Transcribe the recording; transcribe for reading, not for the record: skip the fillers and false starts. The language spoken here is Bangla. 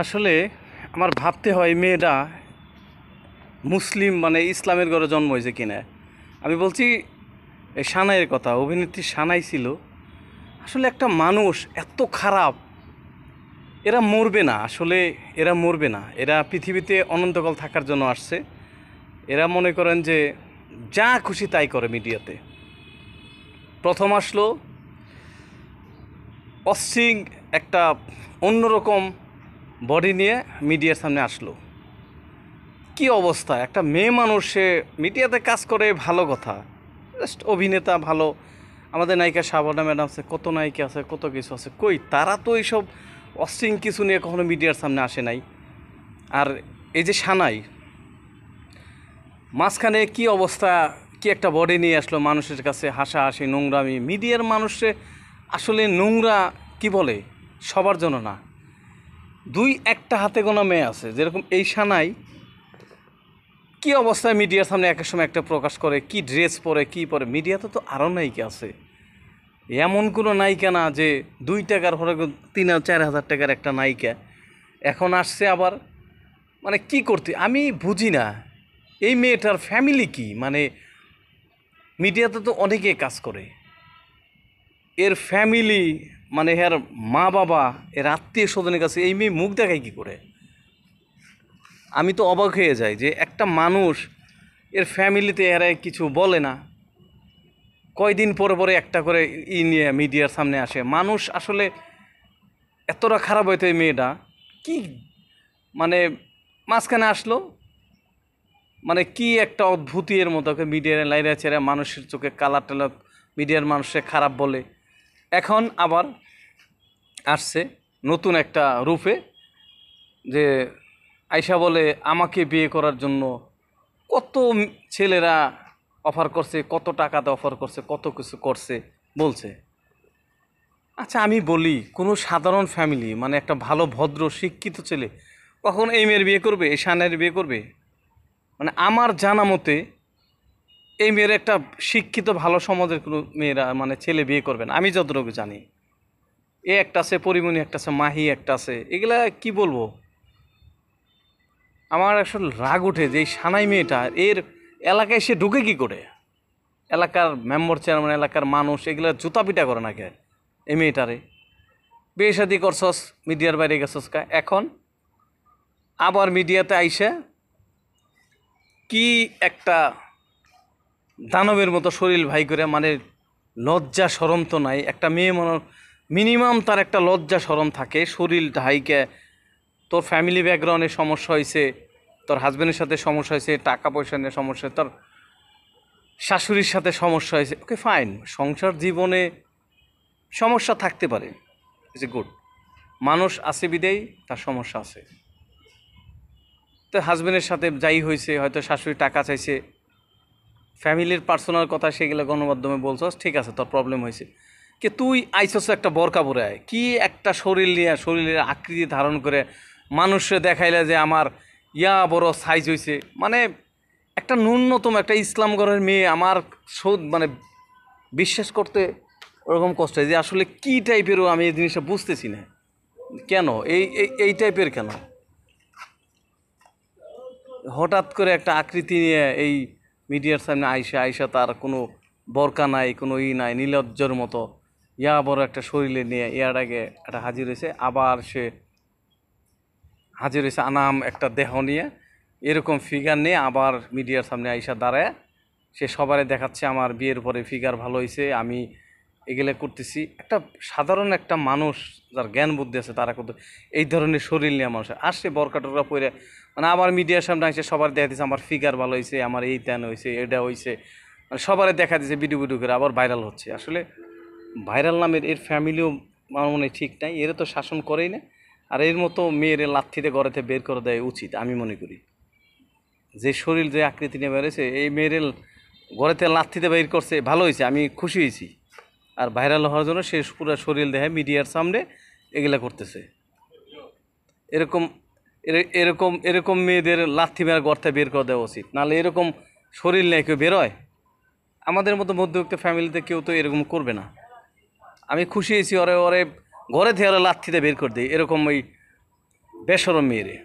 আসলে আমার ভাবতে হয় মেয়েটা মুসলিম মানে ইসলামের ঘরে জন্ম হয়েছে কিনা। আমি বলছি এই সানাইয়ের কথা, অভিনেত্রী সানাই ছিল। আসলে একটা মানুষ এত খারাপ, এরা মরবে না, আসলে এরা মরবে না, এরা পৃথিবীতে অনন্তকাল থাকার জন্য আসছে। এরা মনে করেন যে যা খুশি তাই করে মিডিয়াতে। প্রথম আসলো অশ্লীল একটা অন্যরকম বডি নিয়ে মিডিয়ার সামনে আসলো। কি অবস্থা, একটা মেয়ে মানুষ সে মিডিয়াতে কাজ করে, ভালো কথা, জাস্ট অভিনেতা ভালো। আমাদের নায়িকা শাবানা ম্যাডাম আছে, কত নায়িকা আছে, কত কিছু আছে, কই তারা তো এইসব অশ্লীল কিছু নিয়ে কখনো মিডিয়ার সামনে আসে নাই। আর এই যে সানাই মাঝখানে কি অবস্থা, কি একটা বডি নিয়ে আসলো মানুষের কাছে, হাসাহাসি, নোংরামি। মিডিয়ার মানুষে আসলে নোংরা কি বলে, সবার জন্য না। দুই একটা হাতে গোনা মেয়ে আছে, যেরকম এই সানাই কি অবস্থায় মিডিয়ার সামনে একের সময় একটা প্রকাশ করে, কি ড্রেস পরে, কি পরে। মিডিয়াতে তো আরও নায়িকা আছে, এমন কোনো নায়িকা না যে 2 টাকার হলে 3,000-4,000 টাকার একটা নায়িকা এখন আসছে আবার। মানে কি করতে আমি বুঝি না, এই মেয়েটার ফ্যামিলি কি, মানে মিডিয়াতে তো অনেকে কাজ করে, এর ফ্যামিলি মানে এর মা বাবা, এর আত্মীয় স্বজনের কাছে এই মেয়ে মুখ দেখায় কী করে। আমি তো অবাক হয়ে যাই যে একটা মানুষ, এর ফ্যামিলিতে এরা কিছু বলে না, কয়দিন পরে পরে একটা করে নিয়ে মিডিয়ার সামনে আসে। মানুষ আসলে এতটা খারাপ হয়তো এই মেয়েটা কি, মানে মাঝখানে আসলো, মানে কি একটা অদ্ভুতি এর মতো মিডিয়ার লাইরা ছেড়ে মানুষের চোখে কালার টালার, মিডিয়ার মানুষে খারাপ বলে। এখন আবার আসছে নতুন একটা রূপে, যে আয়শা বলে আমাকে বিয়ে করার জন্য কত ছেলেরা অফার করছে, কত টাকাতে অফার করছে, কত কিছু করছে বলছে। আচ্ছা আমি বলি, কোনো সাধারণ ফ্যামিলি মানে একটা ভালো ভদ্র শিক্ষিত ছেলে কখন এই মেয়ের বিয়ে করবে, এই সানের বিয়ে করবে? মানে আমার জানা মতে এই মেয়ের একটা শিক্ষিত ভালো সমাজের কোনো মেয়েরা মানে ছেলে বিয়ে করবে না, আমি যতটুকু জানি। এ একটা আছে পরিমণি, একটা আছে মাহি, একটা আছে, এগুলা কি বলবো। আমার আসলে রাগ উঠে যে এই সানাই মেয়েটা এর এলাকায় সে ঢুকে কি করে। এলাকার মেম্বার চেয়ারম্যান, এলাকার মানুষ এগুলা জুতা পিটা করে নাকি এই মেয়েটারে। বিয়ে শাদি করছস, মিডিয়ার বাইরে গেছস কা, এখন আবার মিডিয়াতে আইসা কি একটা দানবের মতো শরীর ভাই করে, মানে লজ্জা শরম তো নাই। একটা মেয়ে মনে মিনিমাম তার একটা লজ্জা শরম থাকে, শরীর ঢাইকে। তোর ফ্যামিলি ব্যাকগ্রাউন্ডে সমস্যা হয়েছে, তোর হাজব্যান্ডের সাথে সমস্যা হয়েছে, টাকা পয়সা নিয়ে সমস্যা, তোর শাশুড়ির সাথে সমস্যা হয়েছে, ওকে ফাইন, সংসার জীবনে সমস্যা থাকতে পারে, ইটস এ গুড। মানুষ আছে বিদেই তার সমস্যা আছে। তো হাজব্যান্ডের সাথে যাই হয়েছে, হয়তো শাশুড়ি টাকা চাইছে, ফ্যামিলির পার্সোনাল কথা সেগুলো গণমাধ্যমে বলছস, ঠিক আছে, তোর প্রবলেম হয়েছে। কি তুই আইসস একটা বরকা পরে আয়, কি একটা শরীর নিয়ে, শরীরের আকৃতি ধারণ করে মানুষে দেখাইলে যে আমার ইয়া বড় সাইজ হয়েছে। মানে একটা ন্যূনতম একটা ইসলাম ঘরের মেয়ে আমার মানে বিশ্বাস করতে ওরকম কষ্ট হয় যে আসলে কী টাইপেরও, আমি এই জিনিসটা বুঝতেছি না কেন এই এই টাইপের কেন হঠাৎ করে একটা আকৃতি নিয়ে এই মিডিয়ার সামনে আইসা তার কোনো বরকা নাই, কোনো নাই, নীলজ্জর মতো ইয়া বড় একটা শরীরে নিয়ে ইয়ার আগে একটা হাজির হয়েছে, আবার সে হাজির হয়েছে আনাম একটা দেহ নিয়ে, এরকম ফিগার নিয়ে আবার মিডিয়ার সামনে আইসা দাঁড়ায় সে সবারে দেখাচ্ছে আমার বিয়ের পরে ফিগার ভালো হয়েছে, আমি এগুলো করতেছি। একটা সাধারণ একটা মানুষ যার জ্ঞান বুদ্ধি আছে তারা কিন্তু এই ধরনের শরীর নিয়ে মানুষ আর সে বরকা টরকা পরে মানে আবার মিডিয়ার সামনে এসে সবার দেখা দিচ্ছে আমার ফিগার ভালো হয়েছে, আমার এই তেন হয়েছে, এটা হয়েছে, মানে সবারে দেখা দিচ্ছে ভিডিও করে আবার ভাইরাল হচ্ছে। আসলে ভাইরাল নামের এর ফ্যামিলিও আমার মনে হয় ঠিক নাই, এর তো শাসন করেই না। আর এর মতো মেয়ের লাথিতে ঘরেতে বের করে দেওয়া উচিত আমি মনে করি। যে শরীর যে আকৃতি নিয়ে বেড়েছে, এই মেয়ের ঘরেতে লাথিতে বের করছে, ভালো হয়েছে, আমি খুশি হয়েছি। আর ভাইরাল হওয়ার জন্য সে পুরো শরীর দেখে মিডিয়ার সামনে এগুলা করতেছে। এরকম এরকম এরকম মেয়েদের লাথি মেরে গর্তে বের করে দেওয়া উচিত, নাহলে এরকম শরীর নিয়ে কেউ বেরোয়। আমাদের মতো মধ্যবিত্ত ফ্যামিলিতে কেউ তো এরকম করবে না। আমি খুশি হয়েছি ওরে ওরে ঘরে থেকে ওরা লাথিতে বের করে দিই, এরকম ওই বেসরম মেয়েরে।